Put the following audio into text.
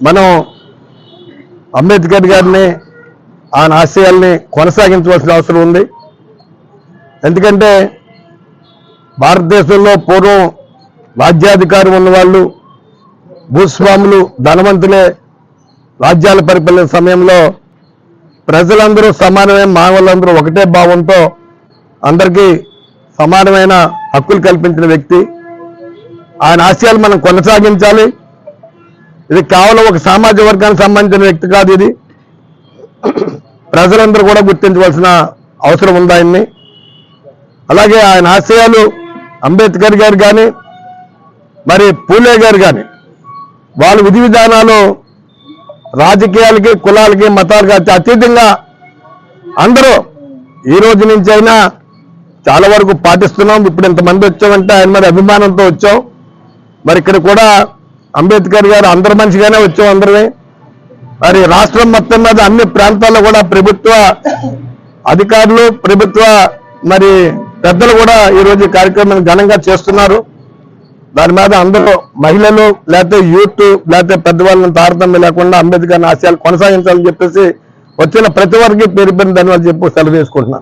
మనం అంబేద్కర్ గారిని ఆయన ఆశయాల్ని కొనసాగించవలసిన అవసరం ఉంది. ఎందుకంటే భారతదేశంలో పూర్వం రాజ్యాధికారం ఉన్నవాళ్ళు, భూస్వాములు, ధనవంతులే రాజ్యాల పరిపాలన సమయంలో ప్రజలందరూ సమానమైన, మానవులందరూ ఒకటే భావంతో అందరికీ సమానమైన హక్కులు కల్పించిన వ్యక్తి. ఆయన ఆశయాలు మనం కొనసాగించాలి. ఇది కేవలం ఒక సామాజిక వర్గానికి సంబంధించిన వ్యక్తి కాదు, ఇది ప్రజలందరూ కూడా గుర్తించవలసిన అవసరం ఉంది ఆయన్ని. అలాగే ఆయన ఆశయాలు అంబేద్కర్ గారు కానీ, మరి పూలే గారు కానీ, వాళ్ళ విధి విధానాలు రాజకీయాలకి, కులాలకి, మతాలకి అతీతంగా అందరూ ఈ రోజు నుంచి అయినా చాలా వరకు పాటిస్తున్నాం. ఇప్పుడు ఇంతమంది వచ్చామంటే ఆయన మరి అభిమానంతో వచ్చాం. మరి ఇక్కడ కూడా అంబేద్కర్ గారు అందరి మనిషిగానే వచ్చాం అందరినీ. మరి రాష్ట్రం మొత్తం మీద అన్ని ప్రాంతాల్లో కూడా ప్రభుత్వ అధికారులు, ప్రభుత్వ మరి పెద్దలు కూడా ఈరోజు ఈ కార్యక్రమాన్ని ఘనంగా చేస్తున్నారు. దాని మీద అందరూ మహిళలు, లేకపోతే యూత్, లేకపోతే పెద్దవాళ్ళని తారతమ్యం లేకుండా అంబేద్కర్ ఆశయాలు కొనసాగించాలని చెప్పేసి వచ్చిన ప్రతి వారికి పేరు ధన్యవాదాలు చెప్పి సెలవు చేసుకుంటున్నాను.